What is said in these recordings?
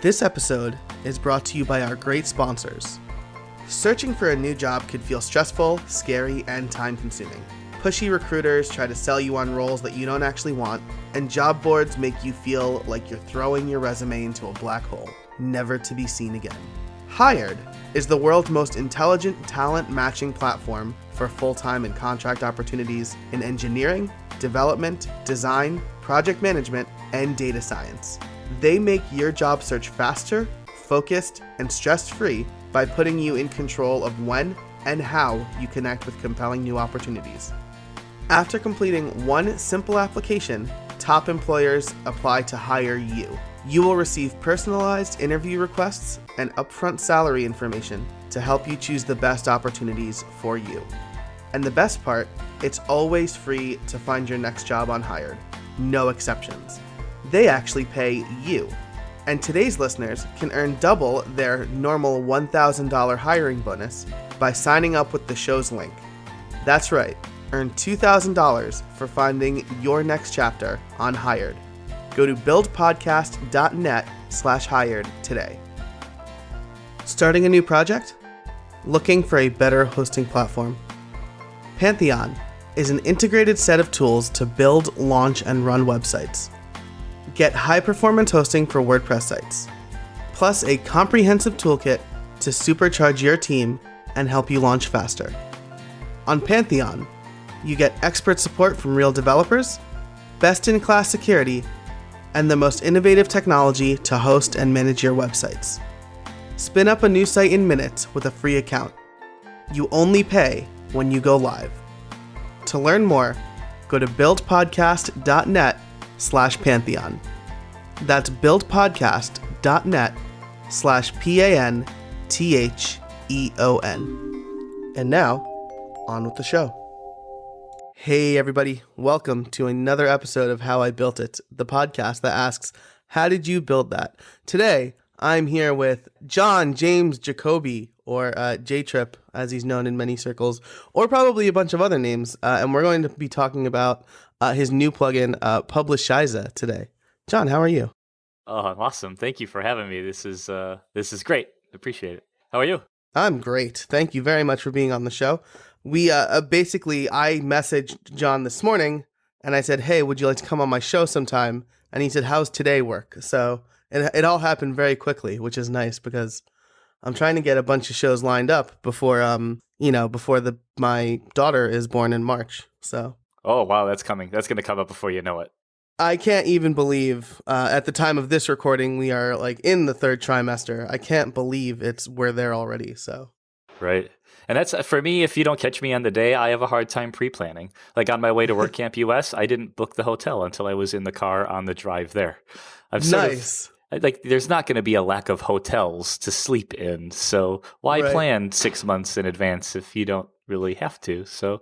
This episode is brought to you by our great sponsors. Searching for a new job could feel stressful, scary, and time-consuming. Pushy recruiters try to sell you on roles that you don't actually want, and job boards make you feel like you're throwing your resume into a black hole, never to be seen again. Hired is the world's most intelligent talent matching platform for full-time and contract opportunities in engineering, development, design, project management, and data science. They make your job search faster, focused, and stress-free by putting you in control of when and how you connect with compelling new opportunities. After completing one simple application, top employers apply to hire you. You will receive personalized interview requests and upfront salary information to help you choose the best opportunities for you. And the best part, it's always free to find your next job on Hired. No exceptions. They actually pay you. And today's listeners can earn double their normal $1,000 hiring bonus by signing up with the show's link. That's right, earn $2,000 for finding your next chapter on Hired. Go to buildpodcast.net/hired today. Starting a new project? Looking for a better hosting platform? Pantheon is an integrated set of tools to build, launch, and run websites. Get high-performance hosting for WordPress sites, plus a comprehensive toolkit to supercharge your team and help you launch faster. On Pantheon, you get expert support from real developers, best-in-class security, and the most innovative technology to host and manage your websites. Spin up a new site in minutes with a free account. You only pay when you go live. To learn more, go to buildpodcast.net/Pantheon. That's buildpodcast.net/PANTHEON. And now, on with the show. Hey everybody, welcome to another episode of How I Built It, the podcast that asks, how did you build that? Today, I'm here with John James Jacoby, or J-Trip, as he's known in many circles, or probably a bunch of other names, and we're going to be talking about his new plugin, Publishiza, today. John, how are you? Oh, awesome. Thank you for having me. This is great. Appreciate it. How are you? I'm great. Thank you very much for being on the show. We basically, I messaged John this morning, and I said, hey, would you like to come on my show sometime? And he said, how's today work? So it all happened very quickly, which is nice because I'm trying to get a bunch of shows lined up before my daughter is born in March. So. Oh, wow, that's coming. That's going to come up before you know it. I can't even believe at the time of this recording, we are like in the third trimester. I can't believe we're there already. So. Right. And that's for me, if you don't catch me on the day, I have a hard time pre-planning. Like on my way to WordCamp US, I didn't book the hotel until I was in the car on the drive there. Nice. There's not going to be a lack of hotels to sleep in. So why plan 6 months in advance if you don't really have to? So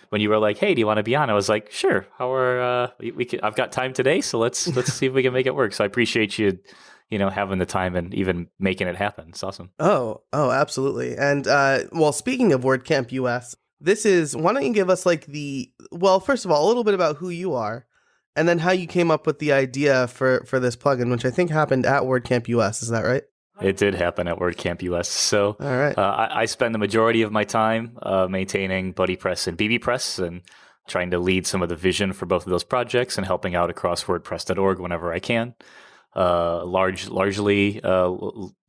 when you were like, hey, do you want to be on? I was like, sure. I've got time today. So let's see if we can make it work. So I appreciate you having the time and even making it happen. It's awesome. Oh, absolutely. And speaking of WordCamp US, why don't you give us first of all, a little bit about who you are, and then how you came up with the idea for this plugin, which I think happened at WordCamp US. Is that right? It did happen at WordCamp US. So all right. I spend the majority of my time maintaining BuddyPress and BBPress and trying to lead some of the vision for both of those projects and helping out across WordPress.org whenever I can. Largely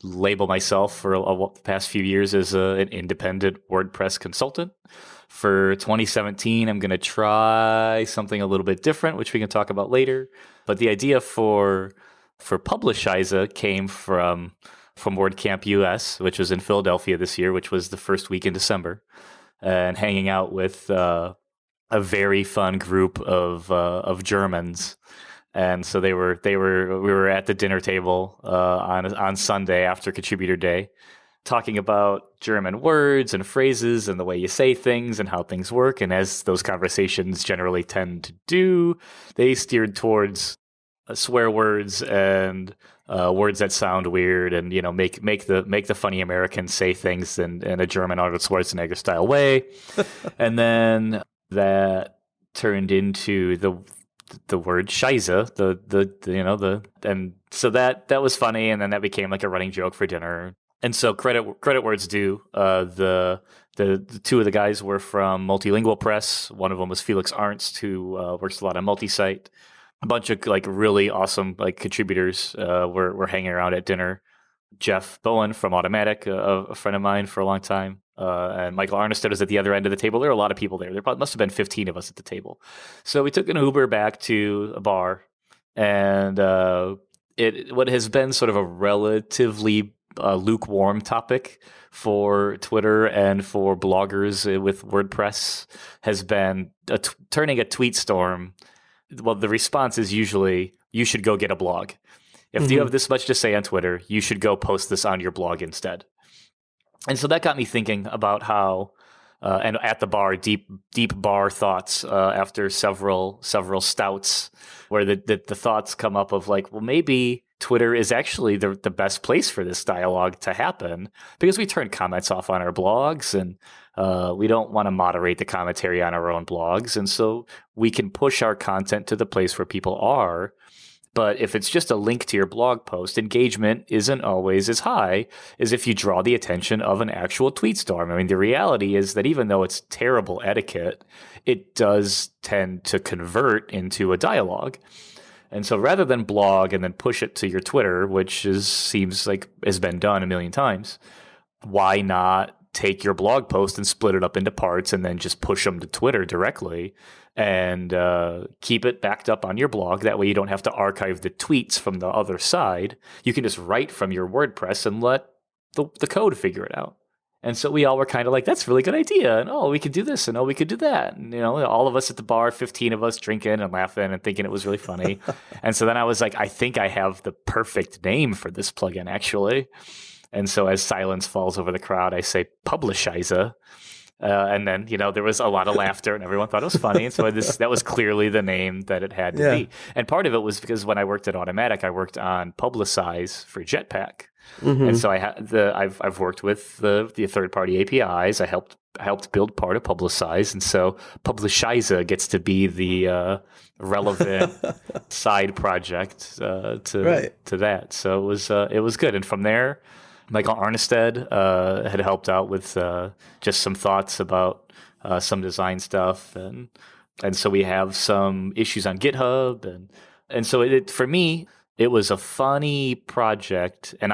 label myself for the past few years as an independent WordPress consultant. For 2017, I'm going to try something a little bit different, which we can talk about later. But the idea for Publishiza came from WordCamp US, which was in Philadelphia this year, which was the first week in December, and hanging out with a very fun group of Germans. And so we were at the dinner table on Sunday after Contributor Day, talking about German words and phrases and the way you say things and how things work. And as those conversations generally tend to do, they steered towards swear words and words that sound weird, and make the funny Americans say things in a German Arnold Schwarzenegger style way. And then that turned into the word Shiza, and so that was funny, and then that became like a running joke for dinner. And so credit where it's due. The two of the guys were from Multilingual Press. One of them was Felix Arnst, who works a lot on multi-site. A bunch of like really awesome like contributors were hanging around at dinner. Jeff Bowen from Automatic, a friend of mine for a long time, and Michael Arnested was at the other end of the table. There were a lot of people there. There probably must have been 15 of us at the table. So we took an Uber back to a bar, and what has been sort of a relatively lukewarm topic for Twitter and for bloggers with WordPress has been turning a tweet storm. Well, the response is usually, you should go get a blog. If you have this much to say on Twitter, you should go post this on your blog instead. And so that got me thinking about how, and at the bar, deep bar thoughts after several stouts, where the thoughts come up of like, well, maybe Twitter is actually the best place for this dialogue to happen, because we turn comments off on our blogs, and we don't want to moderate the commentary on our own blogs. And so we can push our content to the place where people are. But if it's just a link to your blog post, engagement isn't always as high as if you draw the attention of an actual tweet storm. I mean, the reality is that even though it's terrible etiquette, it does tend to convert into a dialogue. And so rather than blog and then push it to your Twitter, which seems like has been done a million times, why not take your blog post and split it up into parts and then just push them to Twitter directly and keep it backed up on your blog? That way you don't have to archive the tweets from the other side. You can just write from your WordPress and let the code figure it out. And so we all were kind of like, that's a really good idea. And, oh, we could do this. And, oh, we could do that. And, all of us at the bar, 15 of us drinking and laughing and thinking it was really funny. And so then I was like, I think I have the perfect name for this plugin, actually. And so as silence falls over the crowd, I say Publishiza. And then, there was a lot of laughter and everyone thought it was funny. And so that was clearly the name that it had to be. And part of it was because when I worked at Automatic, I worked on Publishiza for Jetpack. Mm-hmm. And so I've worked with the third-party APIs. I helped build part of Publishiza. And so Publishiza gets to be the relevant side project to that. So it was good. And from there, Michael Arnested had helped out with just some thoughts about some design stuff, and so we have some issues on GitHub, and so for me it was a funny project, and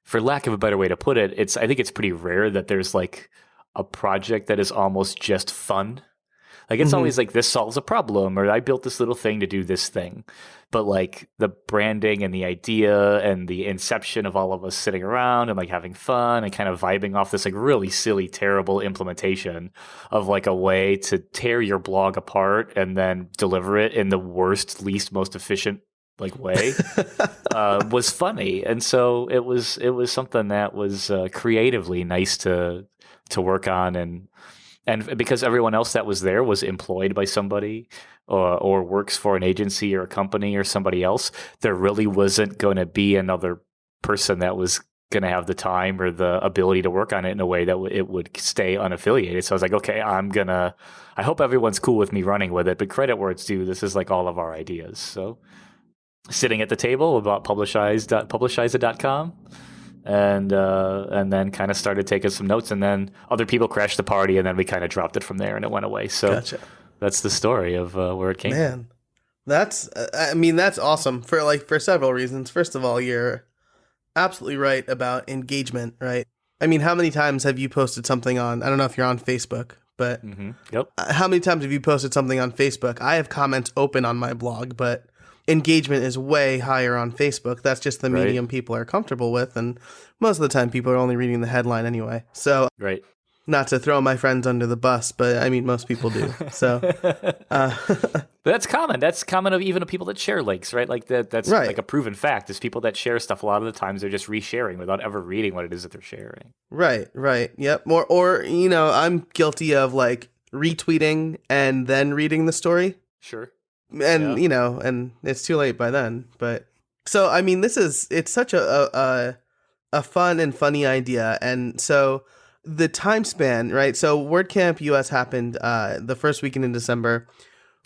for lack of a better way to put it, I think it's pretty rare that there's like a project that is almost just fun. Like it's always like, this solves a problem, or I built this little thing to do this thing. But like the branding and the idea and the inception of all of us sitting around and like having fun and kind of vibing off this like really silly, terrible implementation of like a way to tear your blog apart and then deliver it in the worst, least, most efficient like way was funny. And so it was something that was creatively nice to work on, and because everyone else that was there was employed by somebody or works for an agency or a company or somebody else, there really wasn't going to be another person that was going to have the time or the ability to work on it in a way that it would stay unaffiliated. So I was like, okay, I hope everyone's cool with me running with it, but credit where it's due. This is like all of our ideas. So sitting at the table about Publishiza.com. And then kind of started taking some notes, and then other people crashed the party, and then we kind of dropped it from there, and it went away. So That's the story of where it came from. Man, that's awesome for several reasons. First of all, you're absolutely right about engagement, right? I mean, how many times have you posted something on, I don't know if you're on Facebook, but how many times have you posted something on Facebook? I have comments open on my blog, but engagement is way higher on Facebook. That's just the medium people are comfortable with, and most of the time people are only reading the headline anyway. So, not to throw my friends under the bus, but I mean most people do. So, that's common. That's common of even of people that share links, right? Like that's like a proven fact. Is people that share stuff a lot of the times they're just resharing without ever reading what it is that they're sharing. Right. Yep. Or I'm guilty of like retweeting and then reading the story. Sure. And and it's too late by then. But so I mean, it's such a fun and funny idea, and so the time span, right? So WordCamp US happened the first weekend in December.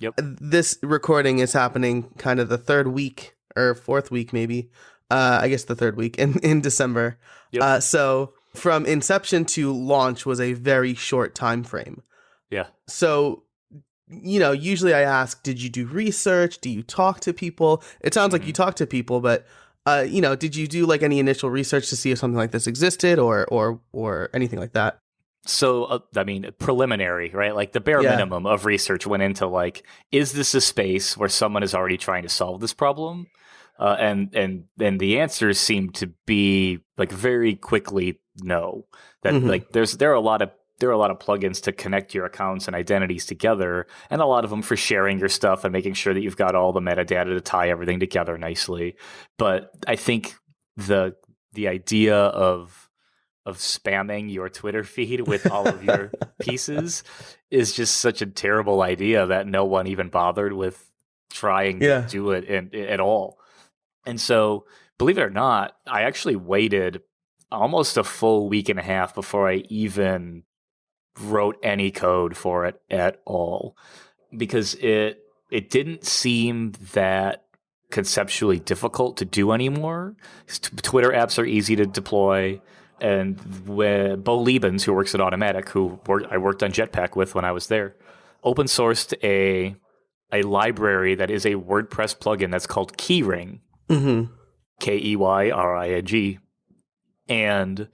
Yep. This recording is happening kind of the third week or fourth week, maybe. I guess the third week in December. Yep. So from inception to launch was a very short time frame. Yeah. So, usually I ask, did you do research? Do you talk to people? It sounds like you talk to people, but did you do like any initial research to see if something like this existed or anything like that? So, preliminary, right? Like the bare minimum of research went into like, is this a space where someone is already trying to solve this problem? And the answers seem to be like very quickly no. That like there are a lot of plugins to connect your accounts and identities together, and a lot of them for sharing your stuff and making sure that you've got all the metadata to tie everything together nicely. But I think the idea of spamming your Twitter feed with all of your pieces is just such a terrible idea that no one even bothered with trying to do it at all. And so, believe it or not, I actually waited almost a full week and a half before I even wrote any code for it at all, because it didn't seem that conceptually difficult to do anymore. Twitter apps are easy to deploy. And Bo Liebens, who works at Automatic, I worked on Jetpack with when I was there, open sourced a library that is a WordPress plugin that's called Keyring, Keyring, and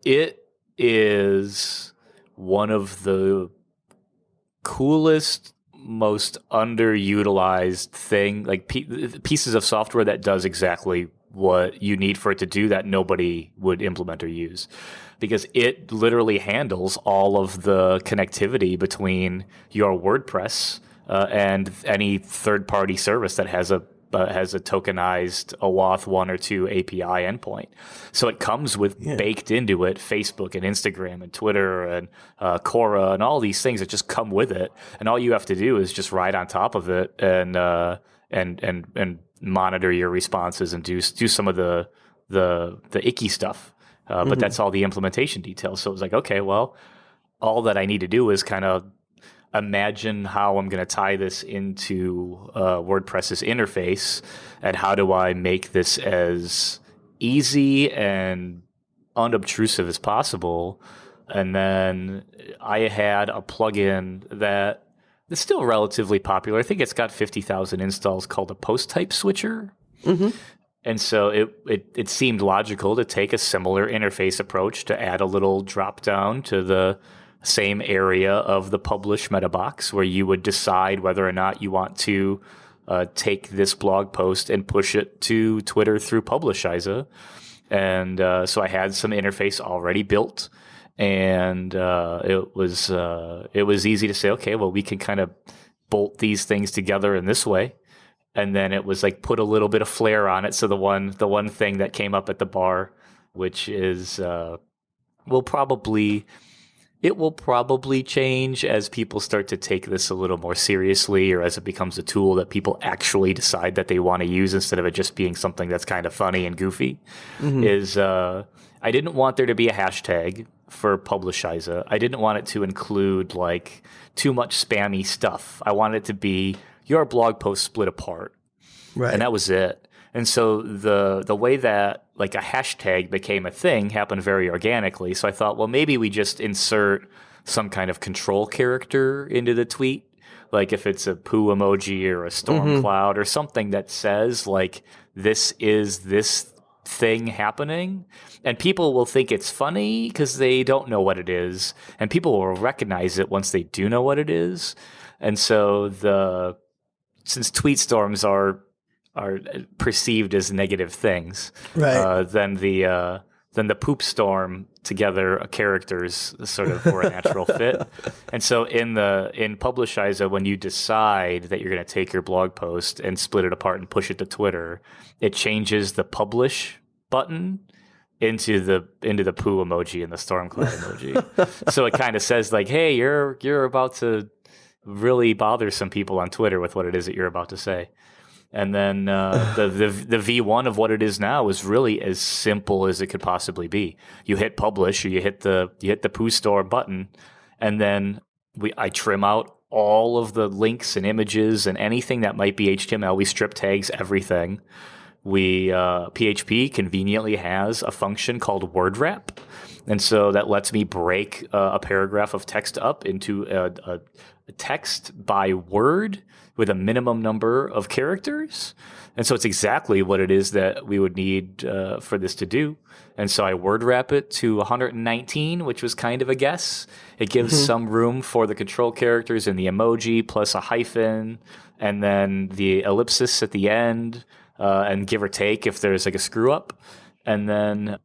it is one of the coolest, most underutilized pieces of software that does exactly what you need for it to do that nobody would implement or use, because it literally handles all of the connectivity between your WordPress and any third-party service that has a tokenized OAuth 1 or 2 API endpoint. So it comes with baked into it Facebook and Instagram and Twitter and Quora and all these things that just come with it. And all you have to do is just ride on top of it and monitor your responses and do some of the icky stuff. But that's all the implementation details. So it was like, okay, well, all that I need to do is kind of imagine how I'm going to tie this into WordPress's interface, and how do I make this as easy and unobtrusive as possible. And then I had a plugin that is still relatively popular. I think it's got 50,000 installs, called a post type switcher. And so it seemed logical to take a similar interface approach, to add a little drop down to the same area of the publish meta box, where you would decide whether or not you want to take this blog post and push it to Twitter through Publishiza. And so I had some interface already built, and it was easy to say, okay, well, we can kind of bolt these things together in this way. And then it was like put a little bit of flair on it. So the one thing that came up at the bar, which is will probably change as people start to take this a little more seriously, or as it becomes a tool that people actually decide that they want to use instead of it just being something that's kind of funny and goofy, is I didn't want there to be a hashtag for Publishiza. I didn't want it to include like too much spammy stuff. I wanted it to be your blog post split apart. Right. And that was it. And so the way that like a hashtag became a thing happened very organically. So I thought, well, maybe we just insert some kind of control character into the tweet. Like if it's a poo emoji or a storm cloud or something that says like, this is this thing happening. And people will think it's funny because they don't know what it is. And people will recognize it once they do know what it is. And so since tweet storms are perceived as negative things, right? Then the poop storm together characters sort of were a natural fit. And so in Publishiza, when you decide that you're going to take your blog post and split it apart and push it to Twitter, it changes the publish button into the poo emoji and the storm cloud emoji. So it kind of says like, hey, you're about to really bother some people on Twitter with what it is that you're about to say. And then the V1 of what it is now is really as simple as it could possibly be. You hit publish, or you hit the poo store button, and then I trim out all of the links and images and anything that might be HTML. We strip tags everything. We PHP conveniently has a function called word wrap, and so that lets me break a paragraph of text up into a text by word with a minimum number of characters. And so it's exactly what it is that we would need for this to do. And so I word wrap it to 119, which was kind of a guess. It gives some room for the control characters and the emoji plus a hyphen and then the ellipsis at the end and give or take if there's like a screw up. And then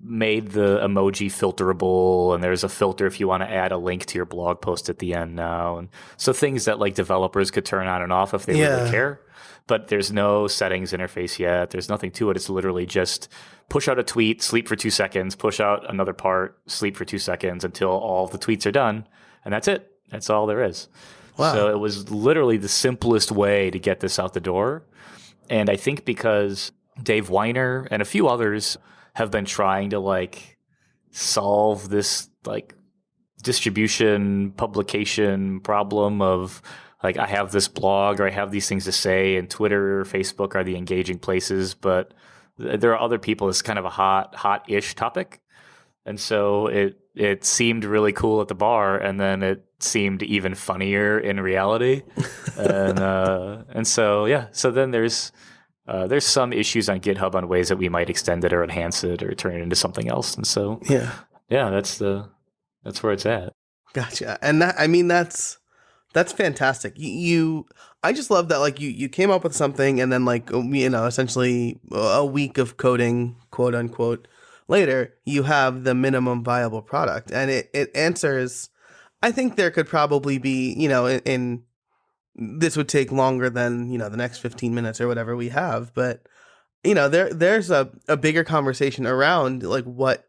made the emoji filterable, and there's a filter if you want to add a link to your blog post at the end now. And so things that like developers could turn on and off if they really care. But there's no settings interface yet. There's nothing to it. It's literally just push out a tweet, sleep for 2 seconds, push out another part, sleep for 2 seconds until all the tweets are done. And that's it. That's all there is. Wow. So it was literally the simplest way to get this out the door. And I think because Dave Weiner and a few others have been trying to like solve this like distribution publication problem of like I have this blog or I have these things to say, and Twitter or Facebook are the engaging places, but there are other people. It's kind of a hot-ish topic. And so it seemed really cool at the bar, and then it seemed even funnier in reality. and so yeah, so then there's some issues on GitHub on ways that we might extend it or enhance it or turn it into something else. And so yeah, that's where it's at. Gotcha. And that's fantastic. I just love that like you came up with something, and then like essentially a week of coding, quote unquote, later you have the minimum viable product, and it answers. I think there could probably be in this would take longer than the next 15 minutes or whatever we have, but there's a bigger conversation around like what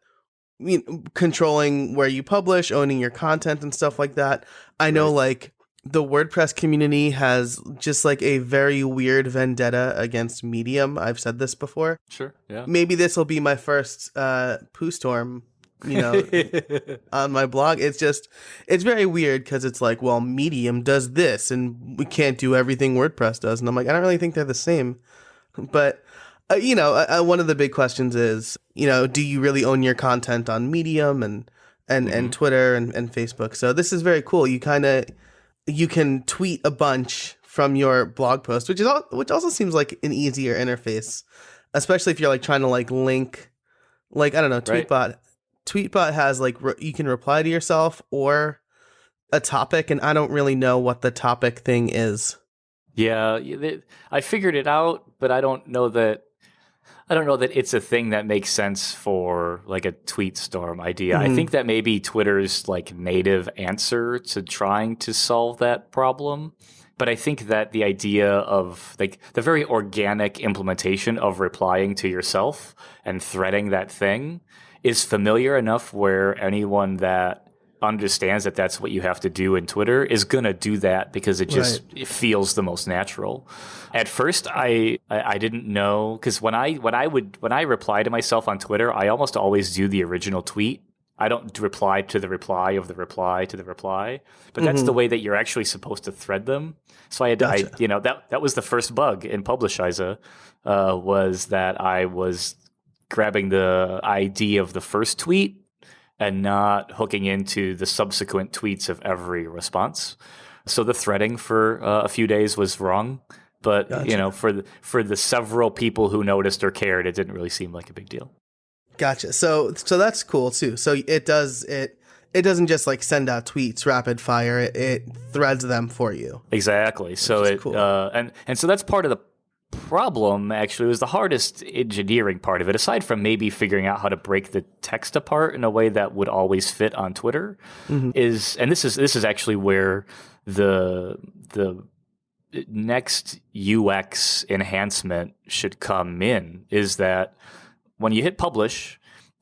controlling where you publish, owning your content and stuff like that. I know like the WordPress community has just like a very weird vendetta against Medium. I've said this before. Sure. Yeah. Maybe this will be my first poo storm on my blog. It's very weird because it's like, well, Medium does this and we can't do everything WordPress does. And I'm like, I don't really think they're the same. But, one of the big questions is, do you really own your content on Medium and Twitter and Facebook? So this is very cool. You can tweet a bunch from your blog post, which also seems like an easier interface, especially if you're like trying to like link, like, I don't know, Tweetbot. Right. Tweetbot has like you can reply to yourself or a topic, and I don't really know what the topic thing is. Yeah, I figured it out, but I don't know that it's a thing that makes sense for like a tweet storm idea. I think that maybe Twitter's like native answer to trying to solve that problem. But I think that the idea of like the very organic implementation of replying to yourself and threading that thing is familiar enough where anyone that understands that that's what you have to do in Twitter is going to do that because it it feels the most natural. At first, I didn't know, because when I reply to myself on Twitter, I almost always do the original tweet. I don't reply to the reply of the reply to the reply, but that's the way that you're actually supposed to thread them. So that was the first bug in Publishiza, was that I was grabbing the ID of the first tweet and not hooking into the subsequent tweets of every response. So the threading for a few days was wrong, but gotcha. For the several people who noticed or cared, it didn't really seem like a big deal. Gotcha. So that's cool too. So it doesn't just like send out tweets rapid fire. It threads them for you. Exactly. So cool. And so that's part of the problem. Actually, was the hardest engineering part of it, aside from maybe figuring out how to break the text apart in a way that would always fit on Twitter. This is actually where the next UX enhancement should come in, is that when you hit publish,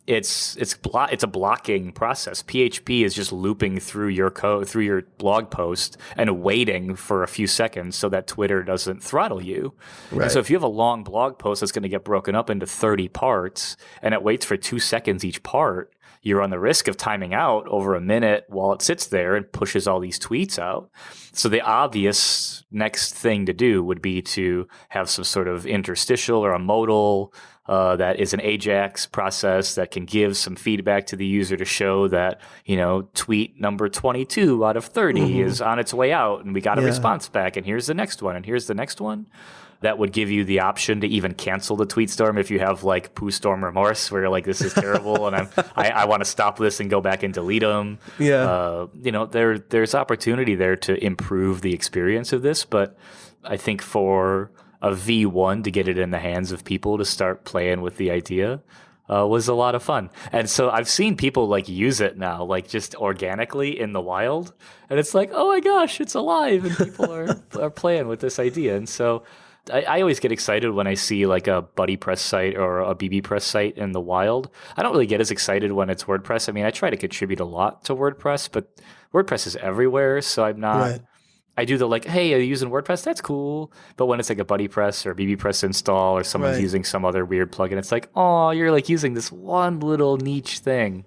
it's a blocking process. PHP is just looping through your code, through your blog post, and waiting for a few seconds so that Twitter doesn't throttle you. Right. And so if you have a long blog post that's going to get broken up into 30 parts and it waits for 2 seconds each part, you're on the risk of timing out over a minute while it sits there and pushes all these tweets out. So the obvious next thing to do would be to have some sort of interstitial or a modal that is an AJAX process that can give some feedback to the user to show that, tweet number 22 out of 30 is on its way out and we got a response back, and here's the next one, and here's the next one. That would give you the option to even cancel the tweet storm if you have like poo storm remorse, where you're like, this is terrible and I want to stop this and go back and delete them. Yeah. There's opportunity there to improve the experience of this, but I think for a V1 to get it in the hands of people to start playing with the idea was a lot of fun. And so I've seen people like use it now, like just organically in the wild. And it's like, oh my gosh, it's alive and people are playing with this idea. And so I always get excited when I see like a BuddyPress site or a BBPress site in the wild. I don't really get as excited when it's WordPress. I mean, I try to contribute a lot to WordPress, but WordPress is everywhere. So I'm not... Right. I do the like, hey, are you using WordPress? That's cool. But when it's like a BuddyPress or BBPress install or someone's using some other weird plugin, it's like, oh, you're like using this one little niche thing.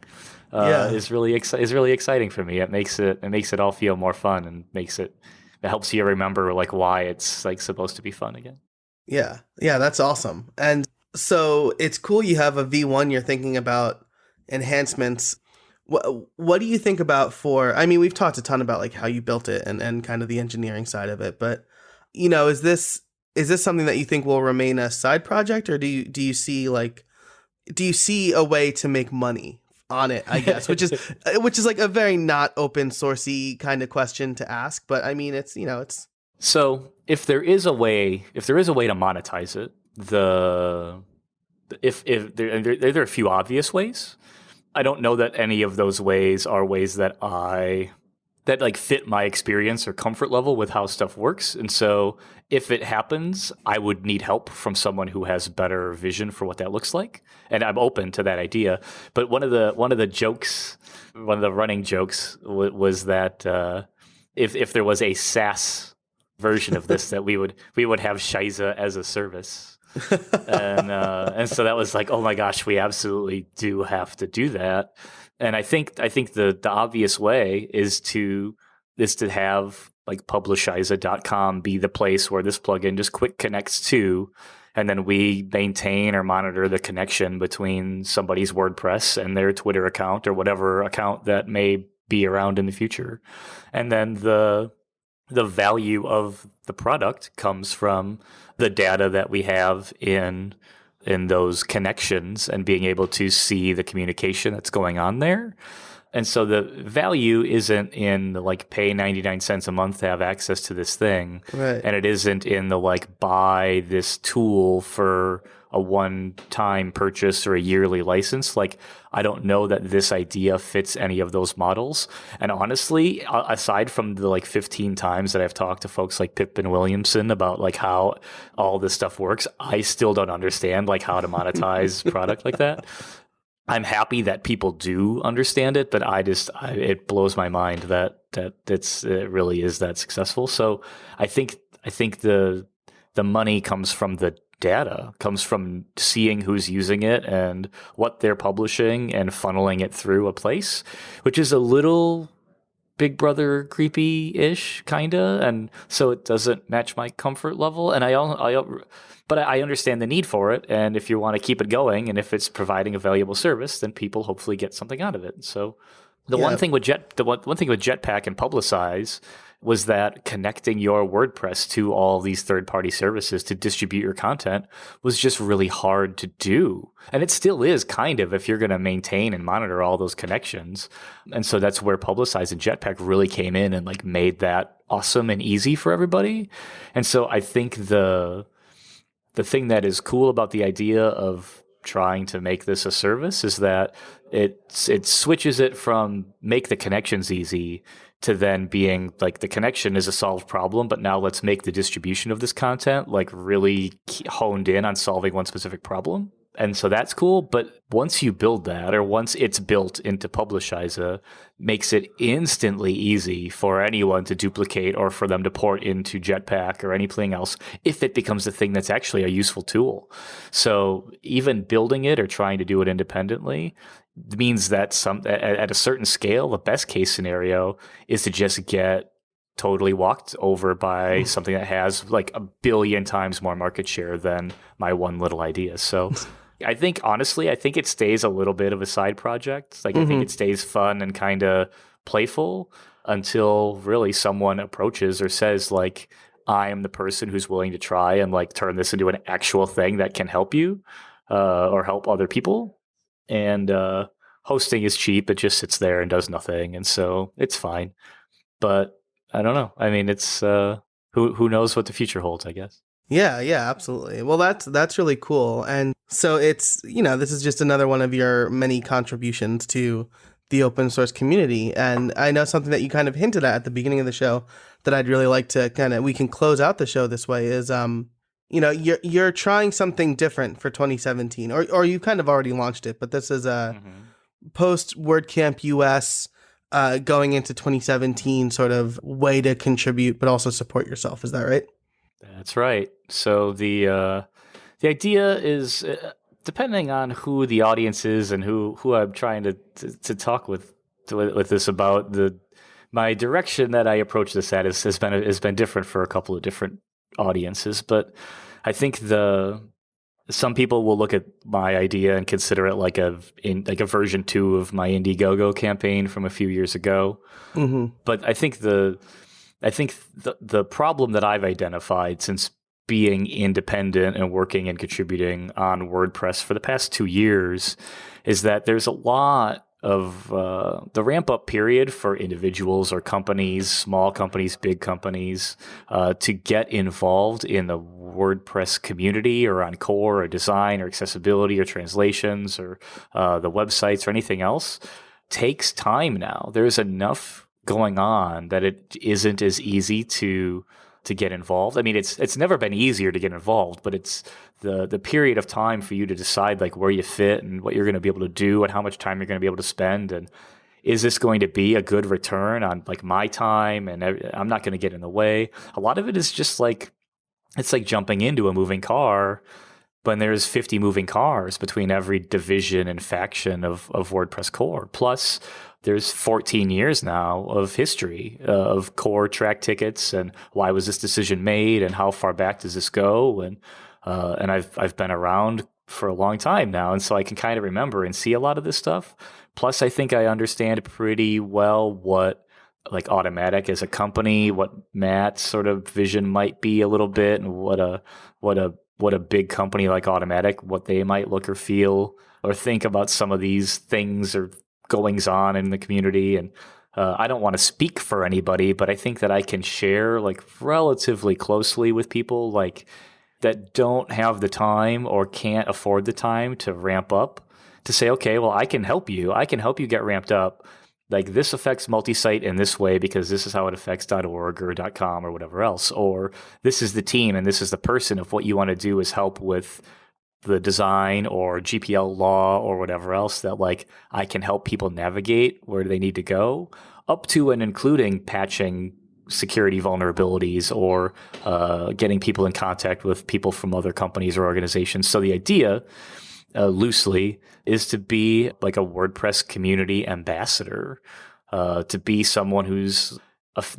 Is really exciting for me. It makes it all feel more fun and it helps you remember like why it's like supposed to be fun again. Yeah, that's awesome. And so it's cool you have a V1. You're thinking about enhancements. What do you think about we've talked a ton about like how you built it and kind of the engineering side of it, but is this something that you think will remain a side project, or do you see a way to make money on it, I guess, which is like a very not open sourcey kind of question to ask, but I mean it's. So if there is a way to monetize it, there are a few obvious ways. I don't know that any of those ways are ways that fit my experience or comfort level with how stuff works. And so if it happens, I would need help from someone who has better vision for what that looks like. And I'm open to that idea. But one of the running jokes was that if there was a SaaS version of this, that we would have Shiza as a service. and so that was like, oh my gosh, we absolutely do have to do that. And I think the obvious way is to have like Publishiza.com be the place where this plugin just quick connects to, and then we maintain or monitor the connection between somebody's WordPress and their Twitter account or whatever account that may be around in the future. And then the value of the product comes from the data that we have in those connections and being able to see the communication that's going on there. And so the value isn't in the like pay 99 cents a month to have access to this thing. Right. And it isn't in the like buy this tool for a one-time purchase or a yearly license. Like, I don't know that this idea fits any of those models. And honestly, aside from the like 15 times that I've talked to folks like Pip and Williamson about like how all this stuff works, I still don't understand like how to monetize product like that. I'm happy that people do understand it, but it blows my mind that it really is that successful. So I think the money comes from the data, comes from seeing who's using it and what they're publishing and funneling it through a place, which is a little Big Brother creepy-ish kinda, and so it doesn't match my comfort level. And but I understand the need for it, and if you want to keep it going, and if it's providing a valuable service, then people hopefully get something out of it. So one thing with Jetpack and Publicize was that connecting your WordPress to all these third-party services to distribute your content was just really hard to do. And it still is kind of, if you're going to maintain and monitor all those connections. And so that's where Publicize and Jetpack really came in and like made that awesome and easy for everybody. And so I think the thing that is cool about the idea of trying to make this a service is that it switches it from make the connections easy to then being like the connection is a solved problem, but now let's make the distribution of this content like really honed in on solving one specific problem. And so that's cool. But once you build that, or once it's built into Publishiza, makes it instantly easy for anyone to duplicate or for them to port into Jetpack or anything else if it becomes a thing that's actually a useful tool. So even building it or trying to do it independently means that at a certain scale, the best case scenario is to just get totally walked over by something that has like a billion times more market share than my one little idea. So I think, honestly, I think it stays a little bit of a side project. Like, I think it stays fun and kind of playful until really someone approaches or says, like, I am the person who's willing to try and like turn this into an actual thing that can help you or help other people. And hosting is cheap. It just sits there and does nothing. And so it's fine. But I don't know. I mean, it's who knows what the future holds, I guess. Yeah, absolutely. Well, that's really cool. And so it's, this is just another one of your many contributions to the open source community. And I know something that you kind of hinted at the beginning of the show that I'd really like to we can close out the show this way is, you're trying something different for 2017, or you've kind of already launched it, but this is a post WordCamp US going into 2017 sort of way to contribute, but also support yourself. Is that right? That's right. So the idea is, depending on who the audience is and who I'm trying to talk with this about, my direction that I approach this at has been different for a couple of different audiences. But I think some people will look at my idea and consider it like a version 2 of my Indiegogo campaign from a few years ago. But I think the problem that I've identified since being independent and working and contributing on WordPress for the past 2 years is that there's a lot of the ramp up period for individuals or companies, small companies, big companies, to get involved in the WordPress community or on core or design or accessibility or translations or the websites or anything else takes time now. There's enough going on that it isn't as easy to get involved. I mean, it's never been easier to get involved, but it's the period of time for you to decide like where you fit and what you're going to be able to do and how much time you're going to be able to spend, and is this going to be a good return on like my time, and I'm not going to get in the way. A lot of it is just like, it's like jumping into a moving car when there's 50 moving cars between every division and faction of WordPress core. Plus, there's 14 years now of history of core track tickets and why was this decision made and how far back does this go, and I've been around for a long time now, and so I can kind of remember and see a lot of this stuff. Plus, I think I understand pretty well what like Automatic as a company, what Matt's sort of vision might be a little bit, and what a big company like Automatic, what they might look or feel or think about some of these things or goings on in the community. And I don't want to speak for anybody, but I think that I can share like relatively closely with people like that don't have the time or can't afford the time to ramp up, to say, okay, well, I can help you. I can help you get ramped up. Like, this affects multi-site in this way because this is how it affects .org or .com or whatever else. Or this is the team and this is the person. If what you want to do is help with the design or GPL law or whatever else, that like I can help people navigate where they need to go, up to and including patching security vulnerabilities or getting people in contact with people from other companies or organizations. So the idea, loosely, is to be like a WordPress community ambassador, to be someone who's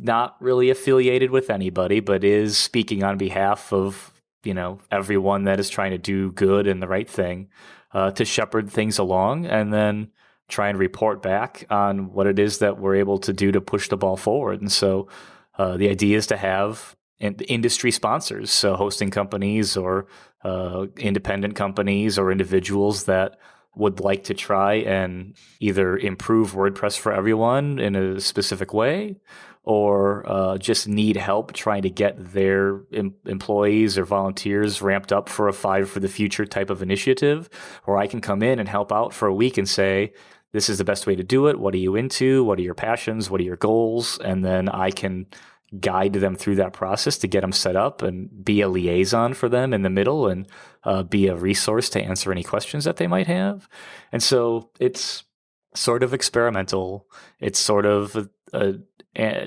not really affiliated with anybody, but is speaking on behalf of everyone that is trying to do good and the right thing, to shepherd things along and then try and report back on what it is that we're able to do to push the ball forward. And so the idea is to have industry sponsors, so hosting companies or independent companies or individuals that would like to try and either improve WordPress for everyone in a specific way, or just need help trying to get their employees or volunteers ramped up for a Five for the Future type of initiative, where I can come in and help out for a week and say, this is the best way to do it. What are you into? What are your passions? What are your goals? And then I can guide them through that process to get them set up and be a liaison for them in the middle and be a resource to answer any questions that they might have. And so it's sort of experimental. It's sort of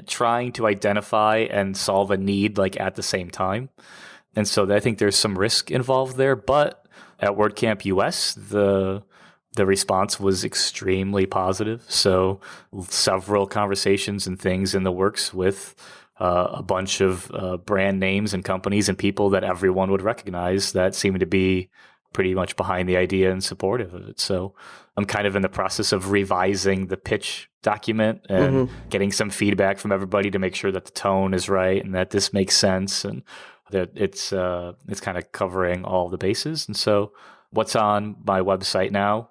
trying to identify and solve a need like at the same time. And so I think there's some risk involved there. But at WordCamp US, the response was extremely positive. So several conversations and things in the works with a bunch of brand names and companies and people that everyone would recognize that seem to be pretty much behind the idea and supportive of it. So I'm kind of in the process of revising the pitch document and getting some feedback from everybody to make sure that the tone is right and that this makes sense and that it's kind of covering all the bases. And so what's on my website now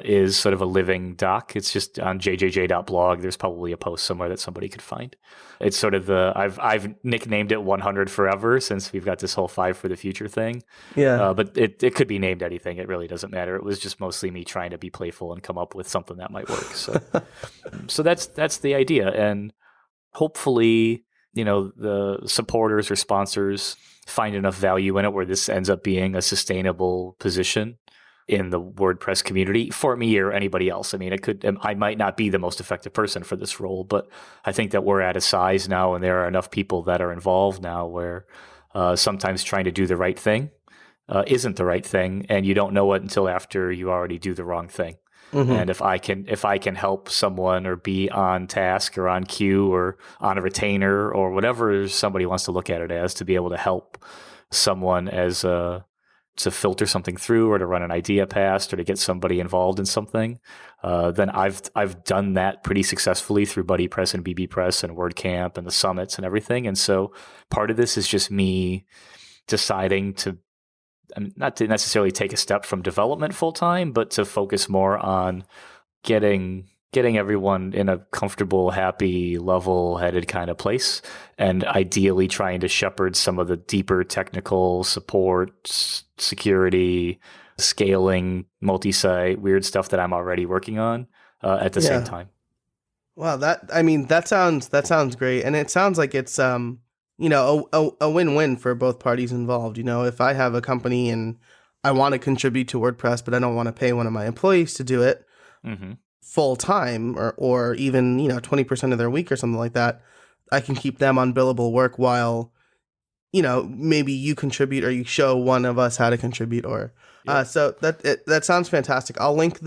is sort of a living doc. It's just on jjj.blog. There's probably a post somewhere that somebody could find. It's sort of I've nicknamed it 100 Forever since we've got this whole 5 for the Future thing. Yeah. But it could be named anything. It really doesn't matter. It was just mostly me trying to be playful and come up with something that might work. So so that's the idea. And hopefully, the supporters or sponsors find enough value in it where this ends up being a sustainable position in the WordPress community for me or anybody else. I mean, I might not be the most effective person for this role, but I think that we're at a size now and there are enough people that are involved now where sometimes trying to do the right thing isn't the right thing, and you don't know it until after you already do the wrong thing. And if I can help someone or be on task or on cue or on a retainer or whatever somebody wants to look at it as, to be able to help someone as to filter something through or to run an idea past or to get somebody involved in something, then I've done that pretty successfully through BuddyPress and BBPress and WordCamp and the summits and everything. And so part of this is just me deciding to, not to necessarily take a step from development full time, but to focus more on getting everyone in a comfortable, happy, level-headed kind of place, and ideally trying to shepherd some of the deeper technical support, security, scaling, multi-site, weird stuff that I'm already working on at the same time. Wow, that sounds great, and it sounds like it's a win-win for both parties involved. If I have a company and I want to contribute to WordPress, but I don't want to pay one of my employees to do it full time or even 20% of their week or something like that, I can keep them on billable work while maybe you contribute or you show one of us how to contribute so that sounds fantastic. I'll link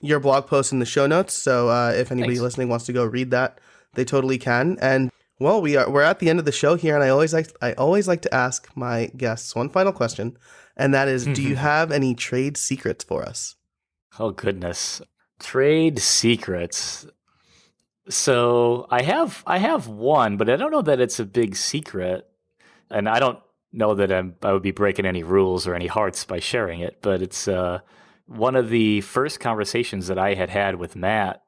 your blog post in the show notes, so if anybody listening wants to go read that, they totally can. And well, we're at the end of the show here, and I always like to ask my guests one final question, and that is, do you have any trade secrets for us? Oh goodness. Trade secrets. So I have one, but I don't know that it's a big secret, and I don't know that I would be breaking any rules or any hearts by sharing it. But it's one of the first conversations that I had with Matt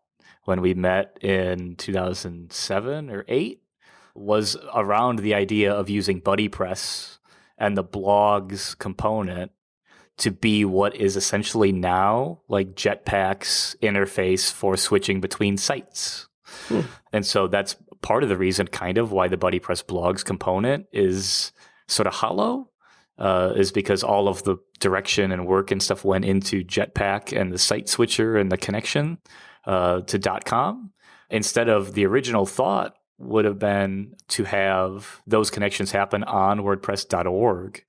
when we met in 2007 or 8 was around the idea of using BuddyPress and the blogs component to be what is essentially now like Jetpack's interface for switching between sites. And so that's part of the reason kind of why the BuddyPress blogs component is sort of hollow, is because all of the direction and work and stuff went into Jetpack and the site switcher and the connection to .com. Instead of the original thought would have been to have those connections happen on WordPress.org.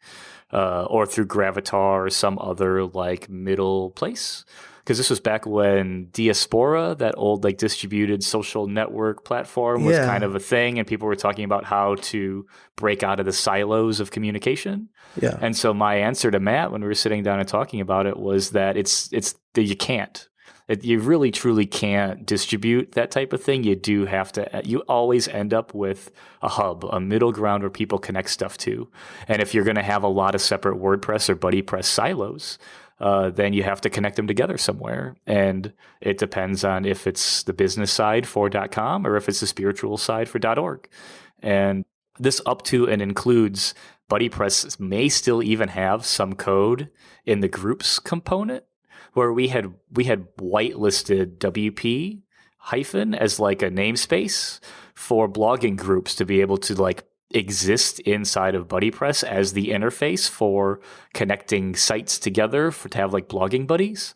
Or through Gravatar or some other like middle place. Because this was back when Diaspora, that old like distributed social network platform, was kind of a thing, and people were talking about how to break out of the silos of communication. Yeah. And so my answer to Matt when we were sitting down and talking about it was that it's that you can't. You really truly can't distribute that type of thing. You do have to, you always end up with a hub, a middle ground where people connect stuff to. And if you're going to have a lot of separate WordPress or BuddyPress silos, then you have to connect them together somewhere. And it depends on if it's the business side for .com or if it's the spiritual side for .org. And this up to and includes BuddyPress may still even have some code in the groups component, where we had whitelisted WP hyphen as like a namespace for blogging groups to be able to like exist inside of BuddyPress as the interface for connecting sites together to have like blogging buddies.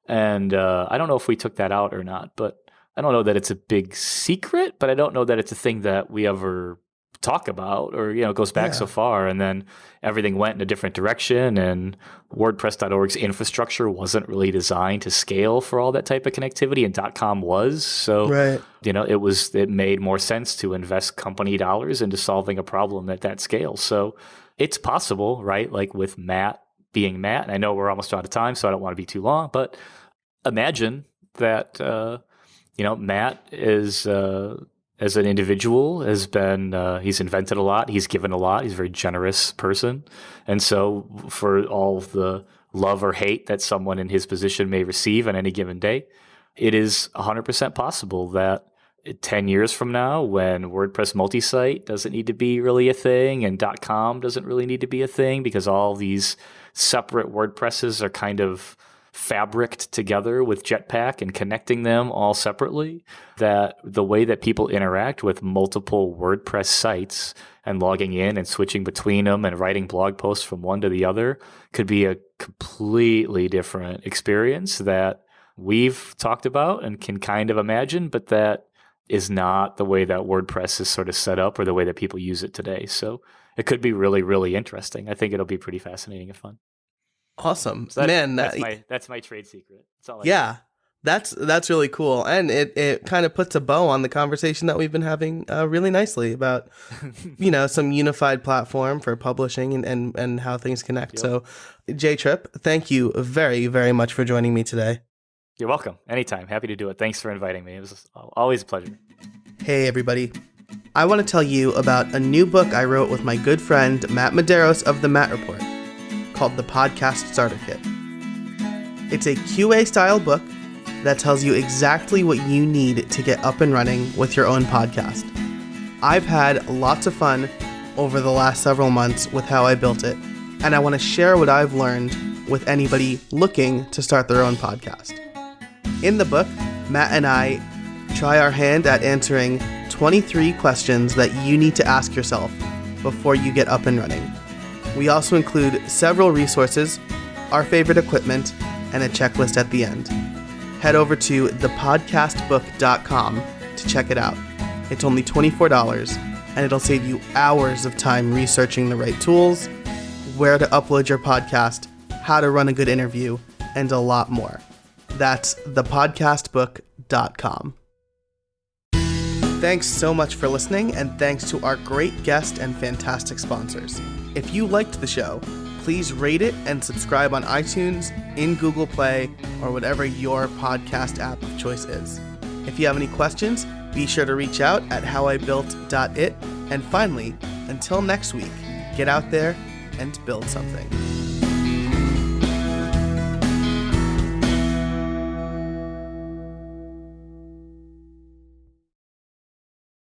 And I don't know if we took that out or not, but I don't know that it's a big secret, but I don't know that it's a thing that we ever talk about, or it goes back so far, and then everything went in a different direction, and WordPress.org's infrastructure wasn't really designed to scale for all that type of connectivity, and .com was. So it made more sense to invest company dollars into solving a problem at that scale. So it's possible, right? Like with Matt being Matt, and I know we're almost out of time, so I don't want to be too long, but imagine that Matt is as an individual has been, he's invented a lot, he's given a lot, he's a very generous person. And so for all of the love or hate that someone in his position may receive on any given day, it is 100% possible that 10 years from now, when WordPress multi-site doesn't need to be really a thing and .com doesn't really need to be a thing because all these separate WordPresses are kind of fabriced together with Jetpack and connecting them all separately, that the way that people interact with multiple WordPress sites and logging in and switching between them and writing blog posts from one to the other could be a completely different experience that we've talked about and can kind of imagine, but that is not the way that WordPress is sort of set up or the way that people use it today. So it could be really, really interesting. I think it'll be pretty fascinating and fun. Awesome. So Man, that's my trade secret. That's all that's really cool. And it kind of puts a bow on the conversation that we've been having really nicely about, some unified platform for publishing and how things connect. Yep. So J-Trip, thank you very, very much for joining me today. You're welcome. Anytime. Happy to do it. Thanks for inviting me. It was always a pleasure. Hey, everybody. I want to tell you about a new book I wrote with my good friend Matt Medeiros of The Matt Report, called The Podcast Starter Kit. It's a QA-style book that tells you exactly what you need to get up and running with your own podcast. I've had lots of fun over the last several months with how I built it, and I want to share what I've learned with anybody looking to start their own podcast. In the book, Matt and I try our hand at answering 23 questions that you need to ask yourself before you get up and running. We also include several resources, our favorite equipment, and a checklist at the end. Head over to thepodcastbook.com to check it out. It's only $24, and it'll save you hours of time researching the right tools, where to upload your podcast, how to run a good interview, and a lot more. That's thepodcastbook.com. Thanks so much for listening, and thanks to our great guest and fantastic sponsors. If you liked the show, please rate it and subscribe on iTunes, in Google Play, or whatever your podcast app of choice is. If you have any questions, be sure to reach out at howibuilt.it. And finally, until next week, get out there and build something.